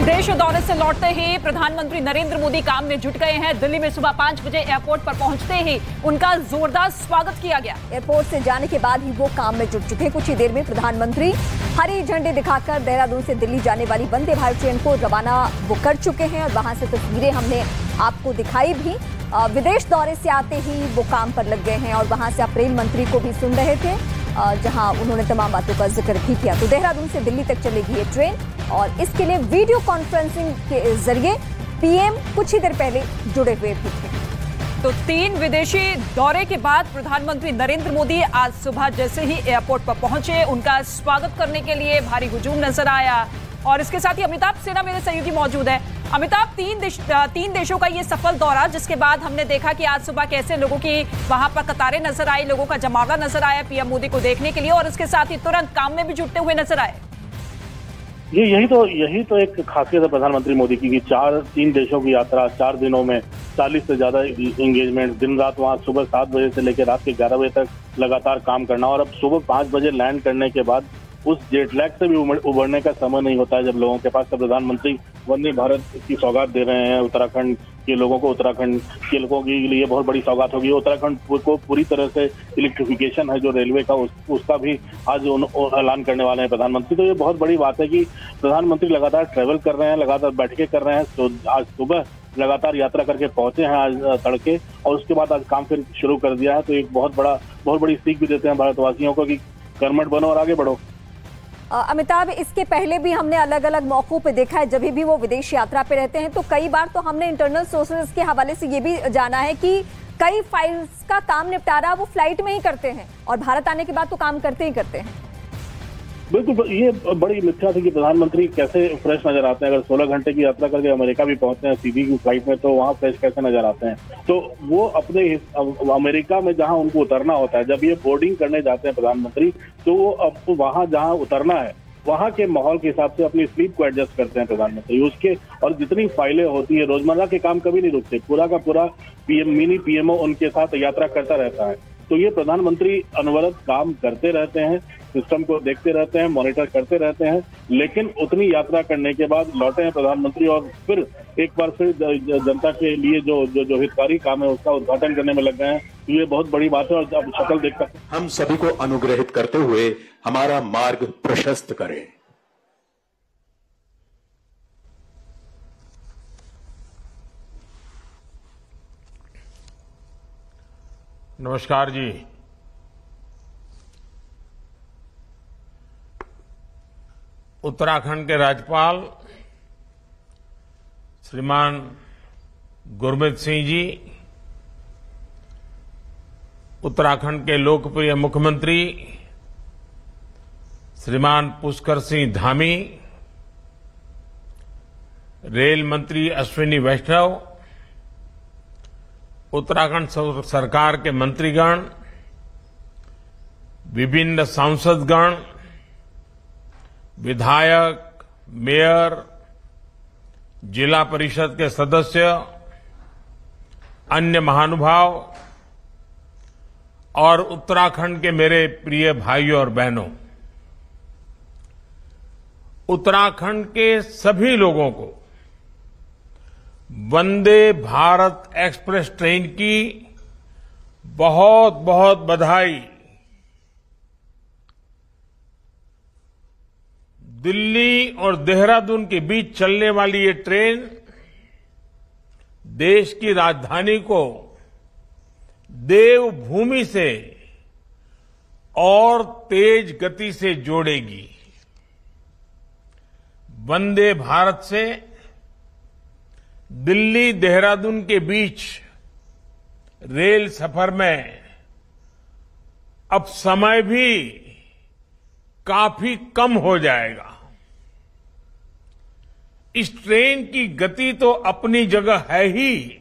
देश दौरे से लौटते ही प्रधानमंत्री नरेंद्र मोदी काम में जुट गए हैं। दिल्ली में सुबह 5 बजे एयरपोर्ट पर पहुंचते ही उनका जोरदार स्वागत किया गया। एयरपोर्ट से जाने के बाद ही वो काम में जुट चुके। कुछ ही देर में प्रधानमंत्री हरी झंडी दिखाकर देहरादून से दिल्ली जाने वाली वंदे भारत ट्रेन को रवाना वो कर चुके हैं और वहां से तस्वीरें हमने आपको दिखाई भी। विदेश दौरे से आते ही वो काम पर लग गए हैं और वहां से आप रेल मंत्री को भी सुन रहे थे, जहां उन्होंने तमाम बातों का जिक्र भी किया। तो देहरादून से दिल्ली तक चलेगी ये ट्रेन और इसके लिए वीडियो कॉन्फ्रेंसिंग के जरिए पीएम कुछ ही देर पहले जुड़े हुए भी थे। तो 3 विदेशी दौरे के बाद प्रधानमंत्री नरेंद्र मोदी आज सुबह जैसे ही एयरपोर्ट पर पहुंचे, उनका स्वागत करने के लिए भारी हुजूम नजर आया। और इसके साथ ही अमिताभ सेना मेरे सहयोगी मौजूद है। अमिताभ, 3 देशों का ये सफल दौरा, जिसके बाद हमने देखा कि आज सुबह कैसे लोगों की वहां पर कतारें नजर आई, लोगों का जमावड़ा नजर आया पीएम मोदी को देखने के लिए, और इसके साथ ही तुरंत काम में भी जुटते हुए नजर आए। यही तो एक खासियत है प्रधानमंत्री मोदी की कि 3 देशों की यात्रा, 4 दिनों में 40 से ज्यादा एंगेजमेंट, दिन रात वहाँ सुबह 7 बजे से लेकर रात के 11 बजे तक लगातार काम करना, और अब सुबह 5 बजे लैंड करने के बाद उस जेट लैग से भी उबरने का समय नहीं होता है जब लोगों के पास। प्रधानमंत्री वंदे भारत की सौगात दे रहे हैं उत्तराखंड के लोगों को। उत्तराखंड के लोगों के लिए बहुत बड़ी सौगात होगी। उत्तराखंड को पूरी तरह से इलेक्ट्रिफिकेशन है जो रेलवे का, उसका भी आज ऐलान करने वाले हैं प्रधानमंत्री। तो ये बहुत बड़ी बात है कि प्रधानमंत्री लगातार ट्रेवल कर रहे हैं, लगातार बैठकें कर रहे हैं। तो आज सुबह लगातार यात्रा करके पहुंचे हैं आज तड़के, और उसके बाद आज काम फिर शुरू कर दिया है। तो एक बहुत बड़ी सीख भी देते हैं भारतवासियों को कि कर्मठ बनो और आगे बढ़ो। अमिताभ, इसके पहले भी हमने अलग अलग मौकों पे देखा है, जब भी वो विदेश यात्रा पे रहते हैं तो कई बार तो हमने इंटरनल सोर्सेज के हवाले से ये भी जाना है कि कई फाइल्स का काम निपटारा वो फ्लाइट में ही करते हैं और भारत आने के बाद तो काम करते ही करते हैं। बिल्कुल, ये बड़ी मिथ्या थी कि प्रधानमंत्री कैसे फ्रेश नजर आते हैं। अगर 16 घंटे की यात्रा करके अमेरिका भी पहुंचते हैं सीधी की फ्लाइट में, तो वहां फ्रेश कैसे नजर आते हैं। तो वो अपने अमेरिका में जहां उनको उतरना होता है, जब ये बोर्डिंग करने जाते हैं प्रधानमंत्री, तो वो अब वहां जहां उतरना है वहां के माहौल के हिसाब से अपनी स्लीप को एडजस्ट करते हैं प्रधानमंत्री उसके। और जितनी फाइलें होती है, रोजमर्रा के काम कभी नहीं रुकते, पूरा का पूरा मिनी पीएमओ उनके साथ यात्रा करता रहता है। तो ये प्रधानमंत्री अनवरत काम करते रहते हैं, सिस्टम को देखते रहते हैं, मॉनिटर करते रहते हैं, लेकिन उतनी यात्रा करने के बाद लौटे हैं प्रधानमंत्री और फिर एक बार फिर जनता के लिए जो हितकारी काम है उसका उद्घाटन करने में लग गए हैं। ये बहुत बड़ी बात है। और अब शक्ल देखकर हम सभी को अनुग्रहित करते हुए हमारा मार्ग प्रशस्त करें। नमस्कार जी। उत्तराखंड के राज्यपाल श्रीमान गुरमीत सिंह जी, उत्तराखंड के लोकप्रिय मुख्यमंत्री श्रीमान पुष्कर सिंह धामी, रेल मंत्री अश्विनी वैष्णव, उत्तराखंड सरकार के मंत्रीगण, विभिन्न सांसदगण, विधायक, मेयर, जिला परिषद के सदस्य, अन्य महानुभाव और उत्तराखंड के मेरे प्रिय भाइयों और बहनों, उत्तराखंड के सभी लोगों को वंदे भारत एक्सप्रेस ट्रेन की बहुत बहुत बधाई। दिल्ली और देहरादून के बीच चलने वाली ये ट्रेन देश की राजधानी को देवभूमि से और तेज गति से जोड़ेगी। वंदे भारत से दिल्ली देहरादून के बीच रेल सफर में अब समय भी काफी कम हो जाएगा। इस ट्रेन की गति तो अपनी जगह है ही,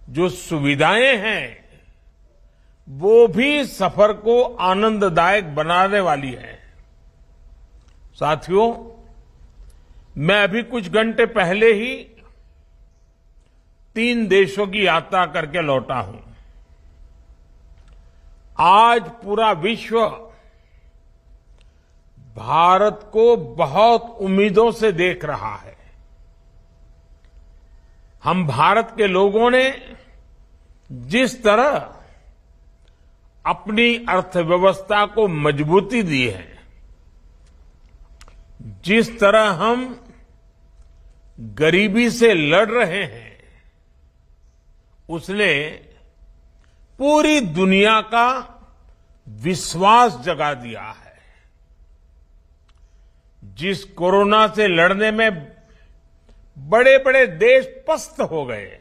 जो सुविधाएं हैं वो भी सफर को आनंददायक बनाने वाली है। साथियों, मैं अभी कुछ घंटे पहले ही 3 देशों की यात्रा करके लौटा हूं। आज पूरा विश्व भारत को बहुत उम्मीदों से देख रहा है। हम भारत के लोगों ने जिस तरह अपनी अर्थव्यवस्था को मजबूती दी है, जिस तरह हम गरीबी से लड़ रहे हैं, उसने पूरी दुनिया का विश्वास जगा दिया है। जिस कोरोना से लड़ने में बड़े बड़े देश पस्त हो गए,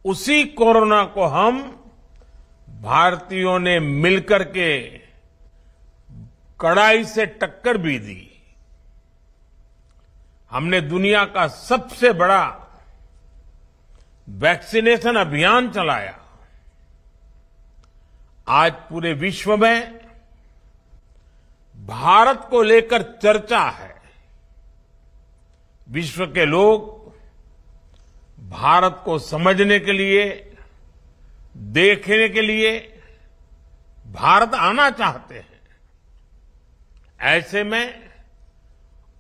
उसी कोरोना को हम भारतीयों ने मिलकर के कड़ाई से टक्कर भी दी। हमने दुनिया का सबसे बड़ा वैक्सीनेशन अभियान चलाया। आज पूरे विश्व में भारत को लेकर चर्चा है। विश्व के लोग भारत को समझने के लिए, देखने के लिए भारत आना चाहते हैं। ऐसे में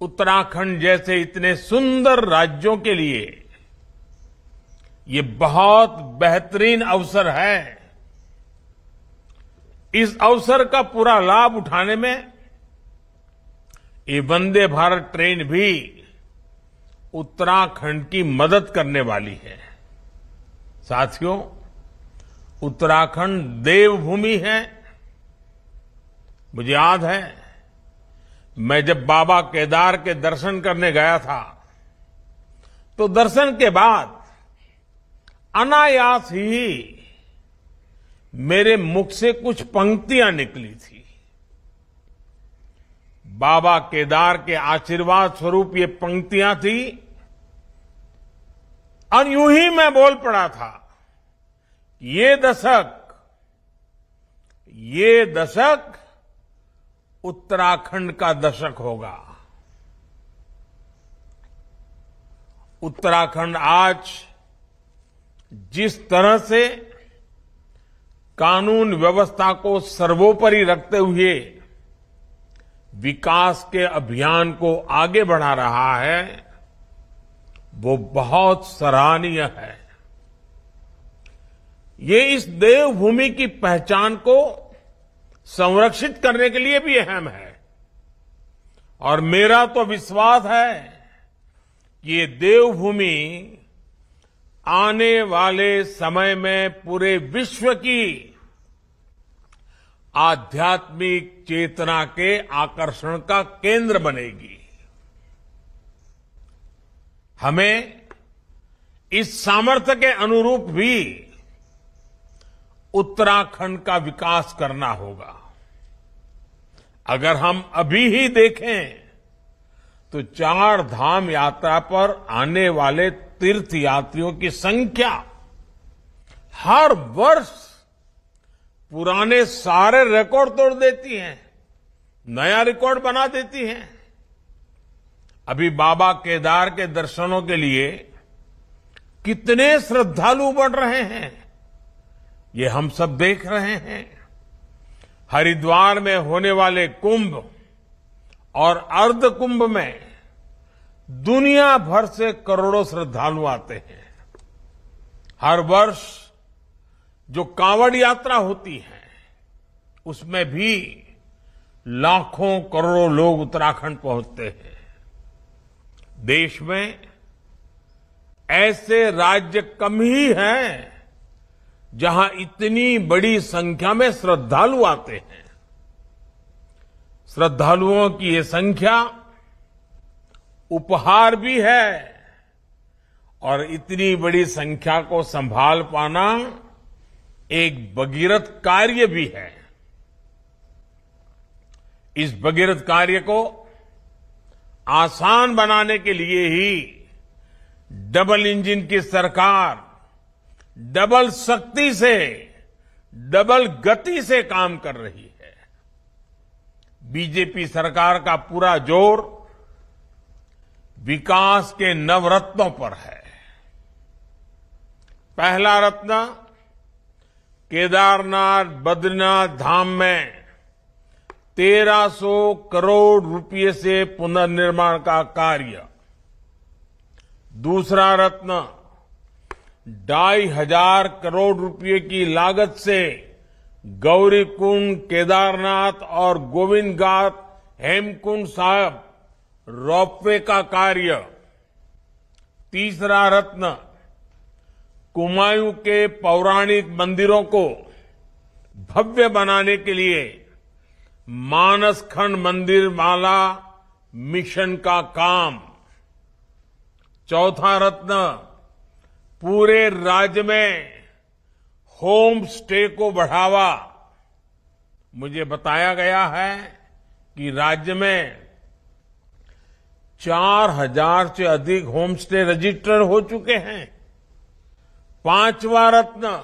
उत्तराखंड जैसे इतने सुंदर राज्यों के लिए ये बहुत बेहतरीन अवसर है। इस अवसर का पूरा लाभ उठाने में ये वंदे भारत ट्रेन भी उत्तराखंड की मदद करने वाली है। साथियों, उत्तराखंड देवभूमि है। मुझे याद है, मैं जब बाबा केदार के दर्शन करने गया था, तो दर्शन के बाद अनायास ही मेरे मुख से कुछ पंक्तियां निकली थी। बाबा केदार के आशीर्वाद स्वरूप ये पंक्तियां थी, और यूं ही मैं बोल पड़ा था, ये दशक उत्तराखंड का दशक होगा। उत्तराखंड आज जिस तरह से कानून व्यवस्था को सर्वोपरि रखते हुए विकास के अभियान को आगे बढ़ा रहा है, वो बहुत सराहनीय है। ये इस देवभूमि की पहचान को संरक्षित करने के लिए भी अहम है। और मेरा तो विश्वास है कि ये देवभूमि आने वाले समय में पूरे विश्व की आध्यात्मिक चेतना के आकर्षण का केंद्र बनेगी। हमें इस सामर्थ्य के अनुरूप भी उत्तराखंड का विकास करना होगा। अगर हम अभी ही देखें तो 4 धाम यात्रा पर आने वाले तीर्थ यात्रियों की संख्या हर वर्ष पुराने सारे रिकॉर्ड तोड़ देती है, नया रिकॉर्ड बना देती है। अभी बाबा केदार के दर्शनों के लिए कितने श्रद्धालु बढ़ रहे हैं, ये हम सब देख रहे हैं। हरिद्वार में होने वाले कुंभ और अर्ध कुंभ में दुनिया भर से करोड़ों श्रद्धालु आते हैं। हर वर्ष जो कांवड़ यात्रा होती है, उसमें भी लाखों करोड़ों लोग उत्तराखंड पहुंचते हैं। देश में ऐसे राज्य कम ही हैं जहां इतनी बड़ी संख्या में श्रद्धालु आते हैं। श्रद्धालुओं की ये संख्या उपहार भी है, और इतनी बड़ी संख्या को संभाल पाना एक भगीरथ कार्य भी है। इस भगीरथ कार्य को आसान बनाने के लिए ही डबल इंजन की सरकार डबल शक्ति से, डबल गति से काम कर रही है। बीजेपी सरकार का पूरा जोर विकास के नवरत्नों पर है। पहला रत्न केदारनाथ बद्रीनाथ धाम में 1300 करोड़ रुपए से पुनर्निर्माण का कार्य। दूसरा रत्न 2500 करोड़ रुपए की लागत से गौरीकुंड, केदारनाथ और गोविंद घाट हेमकुंड साहिब रोपवे का कार्य। तीसरा रत्न कुमायूं के पौराणिक मंदिरों को भव्य बनाने के लिए मानसखंड मंदिर माला मिशन का काम। चौथा रत्न पूरे राज्य में होम स्टे को बढ़ावा। मुझे बताया गया है कि राज्य में 4000 से अधिक होम स्टे रजिस्टर हो चुके हैं। पांचवा रत्न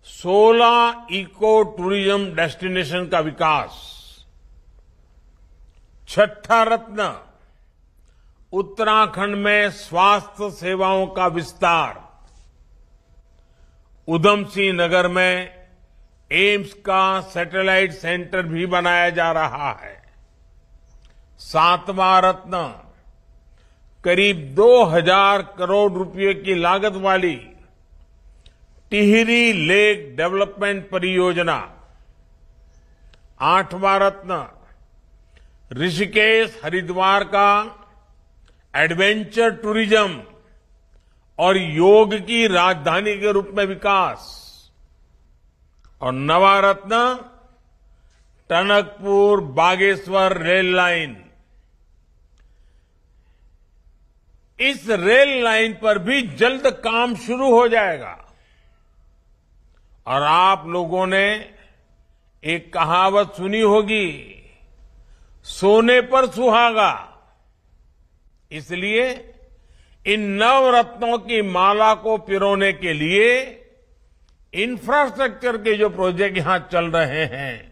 16 इको टूरिज्म डेस्टिनेशन का विकास। छठा रत्न उत्तराखंड में स्वास्थ्य सेवाओं का विस्तार। उधम सिंह नगर में एम्स का सैटेलाइट सेंटर भी बनाया जा रहा है। सातवां रत्न करीब 2000 करोड़ रुपए की लागत वाली टिहरी लेक डेवलपमेंट परियोजना। आठवां रत्न ऋषिकेश हरिद्वार का एडवेंचर टूरिज्म और योग की राजधानी के रूप में विकास। और नवा रत्न टनकपुर बागेश्वर रेल लाइन। इस रेल लाइन पर भी जल्द काम शुरू हो जाएगा। और आप लोगों ने एक कहावत सुनी होगी, सोने पर सुहागा। इसलिए इन नवरत्नों की माला को पिरोने के लिए इंफ्रास्ट्रक्चर के जो प्रोजेक्ट यहां चल रहे हैं,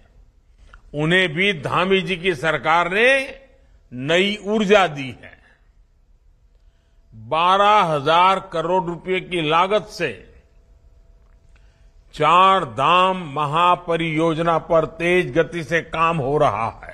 उन्हें भी धामी जी की सरकार ने नई ऊर्जा दी है। 12,000 करोड़ रुपए की लागत से 4 धाम महापरियोजना पर तेज गति से काम हो रहा है।